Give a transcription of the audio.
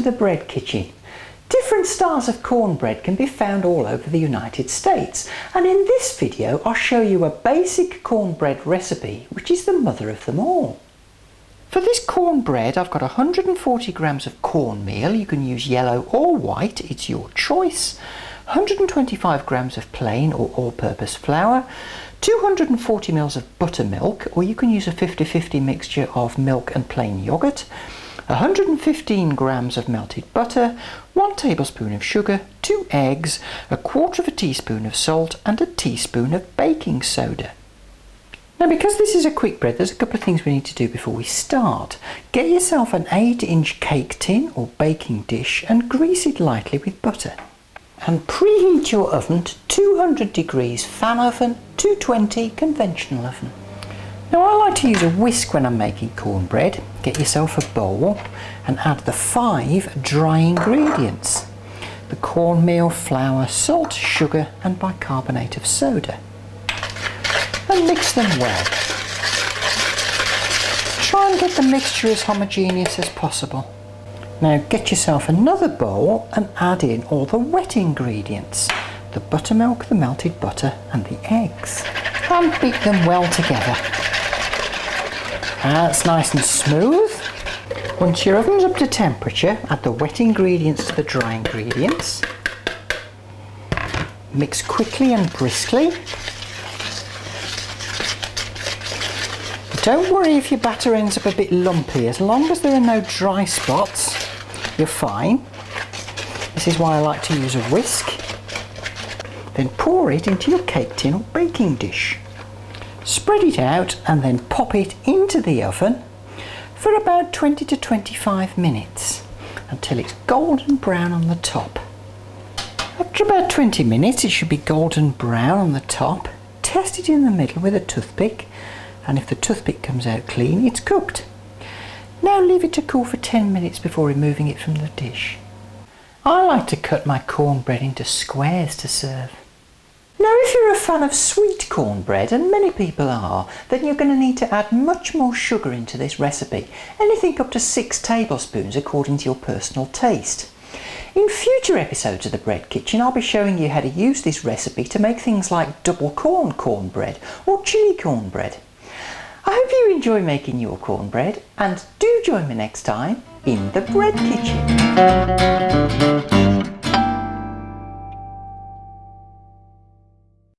the Bread Kitchen. Different styles of cornbread can be found all over the United States, and in this video I'll show you a basic cornbread recipe which is the mother of them all. For this cornbread I've got 140 grams of cornmeal. You can use yellow or white, it's your choice. 125 grams of plain or all-purpose flour, 240 ml of buttermilk, or you can use a 50-50 mixture of milk and plain yogurt, 115 grams of melted butter, 1 tablespoon of sugar, 2 eggs, 1/4 teaspoon of salt and a teaspoon of baking soda. Now, because this is a quick bread, there's a couple of things we need to do before we start. Get yourself an 8-inch cake tin or baking dish and grease it lightly with butter. And preheat your oven to 200 degrees fan oven, 220 conventional oven. Now, I like to use a whisk when I'm making cornbread. Get yourself a bowl and add the 5 dry ingredients: the cornmeal, flour, salt, sugar and bicarbonate of soda. And mix them well. Try and get the mixture as homogeneous as possible. Now get yourself another bowl and add in all the wet ingredients: the buttermilk, the melted butter and the eggs. And beat them well together. That's nice and smooth. Once your oven's up to temperature, add the wet ingredients to the dry ingredients. Mix quickly and briskly. Don't worry if your batter ends up a bit lumpy. As long as there are no dry spots, you're fine. This is why I like to use a whisk. Then pour it into your cake tin or baking dish. Spread it out and then pop it into the oven for about 20 to 25 minutes until it's golden brown on the top. After about 20 minutes it should be golden brown on the top. Test it in the middle with a toothpick, and if the toothpick comes out clean, it's cooked. Now leave it to cool for 10 minutes before removing it from the dish. I like to cut my cornbread into squares to serve. Now, if you're a fan of sweet cornbread, and many people are, then you're going to need to add much more sugar into this recipe, anything up to 6 tablespoons according to your personal taste. In future episodes of the Bread Kitchen, I'll be showing you how to use this recipe to make things like double cornbread or chili cornbread. I hope you enjoy making your cornbread, and do join me next time in the Bread Kitchen.